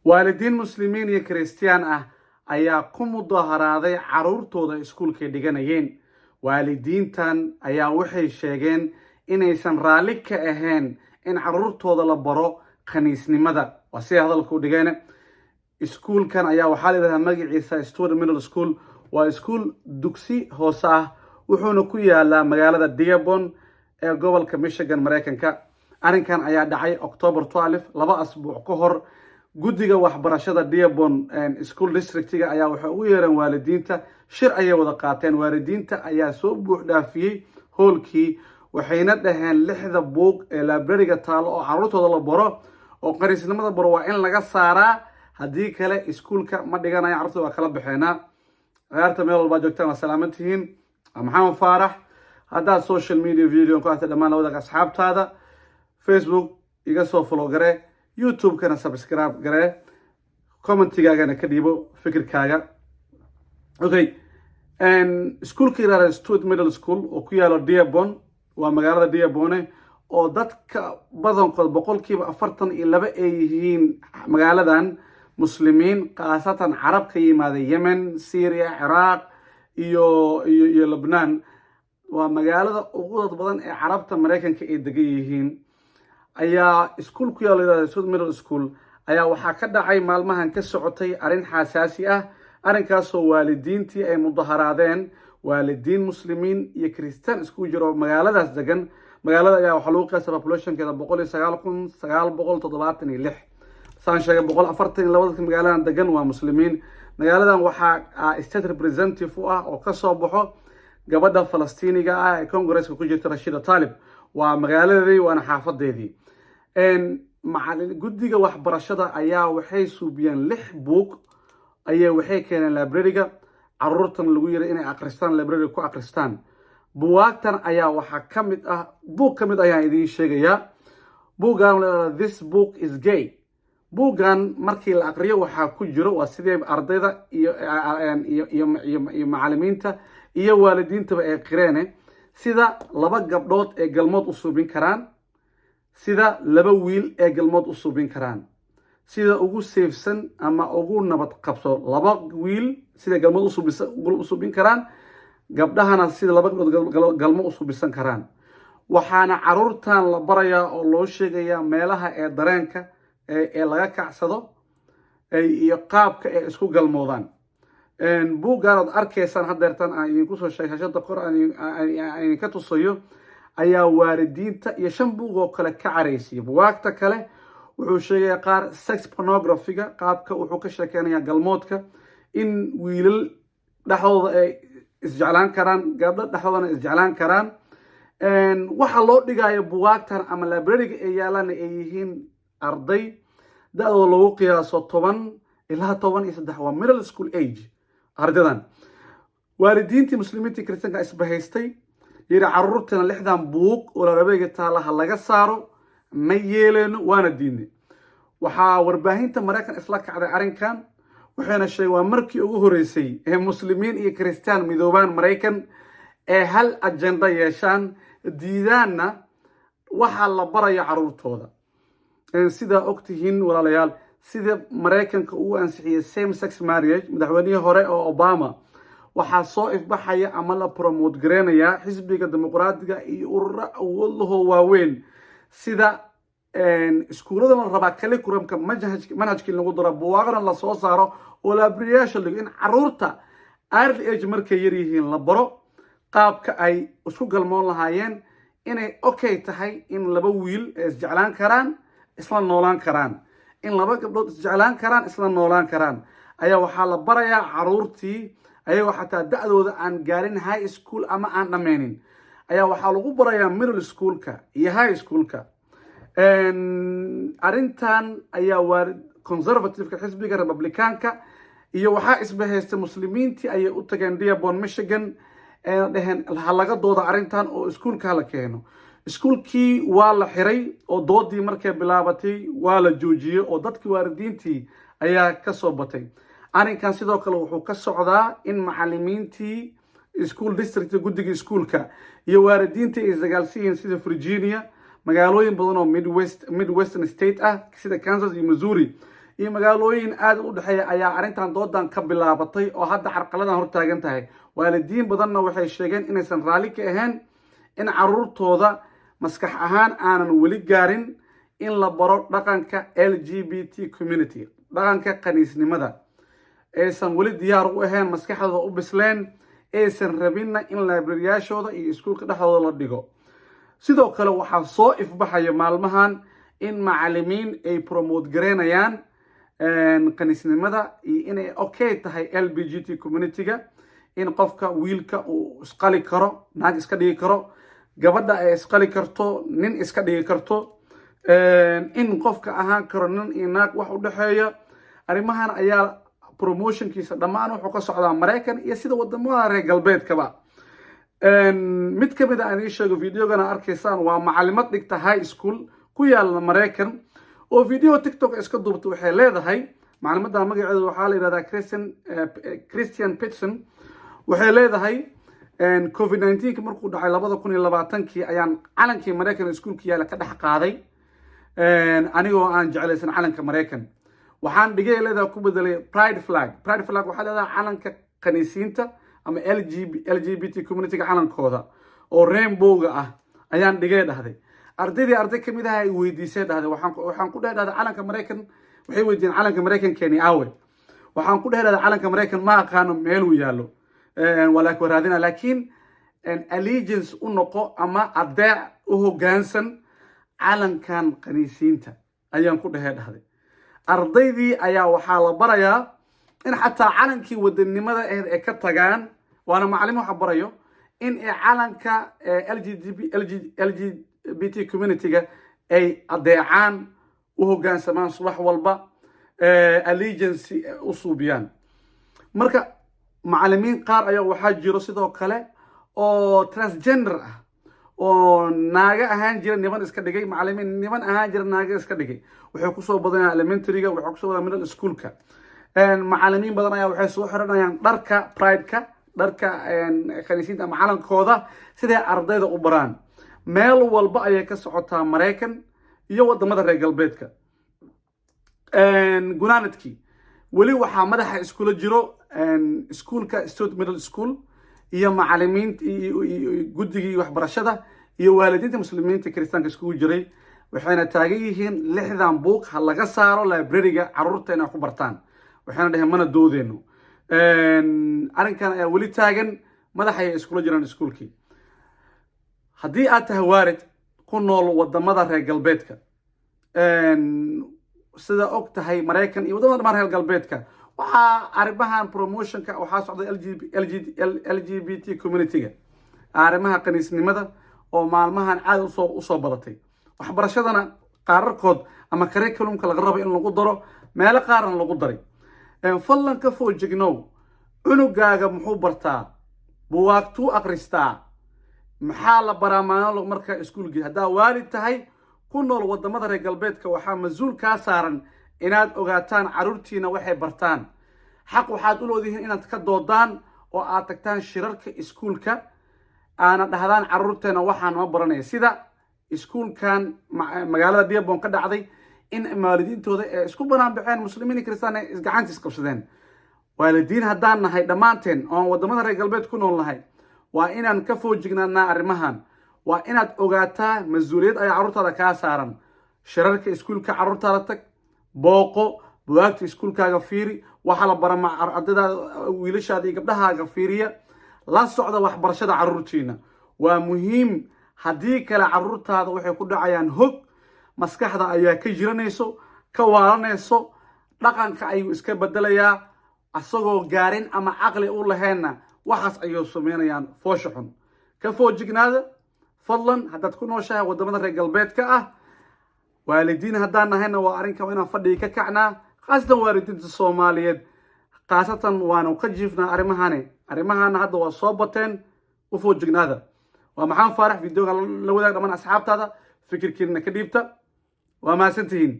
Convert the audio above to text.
waalidiin muslimiin iyo kiristiyaan ah ayaa ku mudaharaaday carruurtooda iskuulkay dhiganayeen. waalidiintan ayaa waxay sheegeen inaysan raalli ka ahayn in carruurtooda la baro khaniisnimada. waa siday hadalka u dhigeen. iskuulkan ayaa waxaa la yidhahdaa magaciisa Stewart Middle School. waa iskuul dugsi hoose ah, wuxuuna ku yaalaa magaalada Dearborn ee gobolka Michigan, Mareykanka. arrinkan ayaa dhacay October 12, 2 asbuuc ka hor. guddiga waxbarashada Dearborn School Districtiga ayaa waxay ugu yeereen waalidiinta shir ayay wada qaateen. waalidiinta ayaa soo buux dhaafiyey hoolkii, waxayna dhaheen 6 buug ee library-ga taalo oo carruurtooda la baro oo khaniisnimada baro waa in laga saaraa, haddii kale iskuulka ma dhiganayo, carruurtooda waa kala baxeenaa. ciyaarta meel walbaa joogtaan waa salaaman tihiin. maxamed faarax. haddaad social media video ku aragtay dhammaan labada asxaabtaada, Facebook iga soo follow garee, YouTube-kana subscribe garee, commentigaagana ka dhiibo fikirkaaga. okay, iskuulka yiraahdo Stewart Middle School oo ku yaalo Dearborn, waa magaalada Dearborn oo dadka badankood 42% ay yihiin magaaladan muslimiin, khaasatan carab ka yimaada Yemen, Syria, Iraq iyo Lebanon. waa magaalada ugu dad badan ee carabta Mareykanka ay degan yihiin. ayaa iskuul ku yaalo Stewart Middle School ayaa waxaa ka dhacay maalmahan ka socotay arrin xasaasi ah. arrinkaasoo waalidiintii ay mudaharaadeen, waalidiin muslimiin iyo kiristiyaan isku jiro magaaladaas degan. magaalada ayaa waxaa lagu qiyaasay populationkeeda 109,976. saan sheegay 142 dadka magaaladan degan waa muslimiin. magaaladan waxaa state representative u ah oo kasoo baxo gabadha Falastiiniga ah ee Congress-ka ku jirta Rashida Tlaib. waa magaaladeedii, waana xaafadeedii. guddiga waxbarashada ayaa waxay suubiyeen 6 buug ayay waxay keeneen library-ga, carruurtan lagu yiri inay akhristaan, library ku akhristaan. buugaagtan ayaa waxaa ka mid ah, buug ka mid ayaan idiin sheegayaa. buuggan la This Book is Gay. buuggan markii la aqriyo waxaa ku jiro, waa sidii ardayda iyo macallimiinta iyo waalidiintaba ay qireen, sida 2 gabdhood ee galmood u suubin karaan, sida 2 wiil ee galmood u suubin karaan, sida ugu seefsan ama ugu nabad qabso 2 wiil sida galmood u suubin karaan, gabdhahana sida 2 gabdhood galmo u suubisan karaan. waxaana carruurtan la barayaa oo loo sheegayaa meelaha ee dareenka ee laga kacsado iyo qaabka ay isku galmoodaan. buuggan aad arkaysaan haddeertan aan idinku soo sheegay hashada kor aan ka tusayo ayaa waalidiinta iyo 5 buug oo kale ka caraysiya. bugaagta kale wuxuu sheegayaa qaar sex pornography-ga, qaabka wuxuu ka sheekeynayaa galmoodka, in wiilal dhexdooda ay isjeclaan karaan, gabdho dhexdoodana isjeclaan karaan. waxa loo dhigayo bugaagtan ama library-ga ay yaalaan ay yihiin arday da-dooda lagu qiyaaso 10 ilaa 13. waa middle school age ardaydan. waalidiintii muslimiintii kiristaanka isbahaystay yiri carruurtana 6 buug oo library-ga taalaha laga saaro, ma yeeleno, waana diidnay. waxaa warbaahinta Mareykan isla kacday arrinkan, waxayna sheegay waa markii ugu horeysay ee muslimiin iyo kiristiyaan midoobaan Mareykan ee hal agenda yeeshaan, diidaanna waxa la barayo carruurtooda. sida ogtihiin walaalayaal, sida Mareykanka uu ansixiyay same sex marriage madaxweynihii hore oo Obama, waxaa soo ifbaxaya ama la promote gareynaya xisbiga dimuqraadiga iyo ururo awoodlahoo waaweyn, sida iskuullada la rabaa curriculumka manhajkii lagu daro, buugaagna la soo saaro oo library-yaasha dhigo, in carruurta early age markay yar yihiin la baro qaabka ay isku galmoon lahaayeen, inay okay tahay in 2 wiil ay isjeclaan karaan, isla noolaan karaan, in 2 gabdhood isjeclaan karaan, isla noolaan karaan. ayaa waxaa la barayaa carruurtii ayagoo xataa da-dooda aan gaarin high school ama aan dhammaynin, ayaa waxaa lagu barayaa middle schoolka iyo high schoolka. arrintan ayaa waa conservative-ka xisbiga republicaanka iyo waxaa isbahaystay muslimiintii ayay u tageen Dearborn, Michigan, dheheen ha laga dooda arrintan oo iskuulka hala keeno. iskuulkii waa la xiray oo doodii markay bilaabatay waa la joojiyey oo dadkii waalidiintii ayaa ka soo batay. arrinkan sidoo kale wuxuu ka socdaa in macallimiintii school district guddiga iskuulka iyo waalidiintii ay isdagaalsiiyeen sida Virginia, magaalooyin badan oo Midwestern state ah sida Kansas iyo Missouri iyo magaalooyin aad u dhexeeya ayaa arrintan doodan ka bilaabatay oo hadda carqaladan hortaagan tahay. waalidiin badanna waxay sheegeen inaysan raalli ka ahayn in caruurtooda maskax ahaan aanan weli gaarin in la baro dhaqanka LGBT community, dhaqanka kaniisnimada. aysan weli diyaar u ahayn, maskaxdooda u bisleen, aysan rabinna in librariyaashooda iyo iskuulka dhexdooda la dhigo. sidoo kale waxaa soo ifbaxaya maalmahan in macallimiin ay promote gareynayaan kaniisnimada iyo inay okay tahay LGBT community-ga, in qofka wiilka uu isqali karo, naag iska dhigi karo, gabadha ay isqali karto, nin iska dhigi karto, in qofka ahaan karo nin iyo naag wax u dhexeeya. arrimahan ayaa promotionkiisa dhammaan wuxuu ka socdaa Mareykan iyo sida wadamada reer galbeedkaba. mid ka mid ah aan ii sheego videogana arkaysaan waa macallimad dhigta high school ku yaala Mareykan oo video TikTok iska duubta. waxay leedahay macallimada magaceedu waxaa la yiraahdaa Christian Peterson. waxay leedahay COVID-19 markuu dhacay 2020 ayaan calankii Mareykan iskuulka yaala ka dhex qaaday anigoo aan jeclaysan calanka Mareykan. waxaan dhigay leedahay ku bedelay pride flag. pride flag waxaa leedahay calanka kaniisiinta ama LGBT community calankooda oo rainbow-ga ah ayaan dhigay dhahday. arday kamid ah ay weydiisay dhahday waxaan ku dhahday calanka Mareykan. waxay weydiin calanka Mareykan keeni aawe. waxaan ku dhahday calanka Mareykan ma aqaano meel uu yaalo walaakin raadina, laakiin allegiance u noqo ama adeec u hoggaansan calankan kaniisiinta ayaan ku dhahday. ardaydii ayaa waxaa la barayaa in xataa calankii wadanimada ahayd ay ka tagaan, waana macallin waxa barayo in calanka LGBT community-ga ay adeecaan, u hoggaansamaan subax walba, allegiance u suubiyaan. marka macallimiin qaar ayaa waxaa jiro sidoo kale oo transgender ah oo naaga ahaan jira niman iska dhigay, macallimiin niman ahaan jira naaga iska dhigay. waxay kusoo badanayaan elementary-ga, waxay kusoo badanayaan middle school-ka. macallimiin badan ayaa waxay soo xiranayaan dharka pride-ka, dharka kaniisiinta ama calankooda, siday ardayda u baraan. meel walba ayay ka socotaa Mareykan iyo wadamada reer galbeedka. gunaanadkii weli waxaa madaxa iskula jiro iskuulka Stout Middle School iyo macallimiinta iyo guddigii waxbarashada iyo waalidiinta muslimiinta kiristaanka iskugu jiray. waxayna taagan yihiin 60 buug ha laga saaro library-ga caruurta inay ku bartaan. waxayna dhaheen mana doodeyno. arrinkan ayaa weli taagan, madaxa ay iskula jiraan iskuulkii. haddii aad tahay waalid ku nool wadamada reer galbeedka, sida og tahay Mareykan iyo wadamada reer galbeedka, waxaa arrimahan promotionka waxaa socda LGBT community-ga, arrimaha kaniisnimada oo maalmahan aad usoo badatay. waxbarashadana qaararkood ama curriculumka laga rabo in lagu daro, meelo qaarna lagu daray. fadlan ka foojignow, cunugaaga muxuu bartaa, buwaagtuu akhristaa, maxaa la baraa maalin marka iskuulkii. haddaa waalid tahay ku nool wadamada reer galbeedka, waxaa mas-uul kaa saaran inaad ogaataan caruurtiina waxay bartaan. xaq waxaad u leedihiin inaad ka doodaan oo aad tagtaan shirarka iskuulka, aana dhahdaan caruurteena waxaan ma baranaya. sida iskuulkan magaalada Dearborn ka dhacday, in waalidiintooda ay isku banaan baxeen, muslimiin iyo kristaan ay isgacantiis qabsadeen. waalidiin haddaan nahay dhammaanteen oo wadamada reer galbeed ku nool nahay, waa inaan ka foojignaanaa arrimahan. waa inaad ogaataa mas-uuliyad ayaa caruurtaada kaa saaran. shirarka iskuulka caruurtaada tag, booqo, buwaagta iskuulkaaga fiiri, waxaa la bara ardaydaada, wiilashaada iyo gabdhahaaga fiiriya, la socda waxbarashada caruurtiina. waa muhiim. haddii kale caruurtaada waxay ku dhacayaan hog, maskaxda ayaa ka jiranayso, ka waalanayso, dhaqanka ayuu iska bedelayaa, asagoo gaarin ama caqli u laheenna waxaas ayuu sameynayaan foosha xun. ka foojignaada fadlan. haddaad ku nooshahay wadamada reer galbeedka ah, waalidiin haddaan nahayna waa arrinkan inaan fadhiga ka kacnaa, khaasatan waalidiinta Soomaaliyeed. khaasatan waanu ka jiifnaa arrimahana hadda waa soo bateen. u foojignaada. waa Maxamed Faarax, videoga la wadaag dhammaan asxaabtaada, fikirkiina ka dhiibta. waa mahadsantihiin.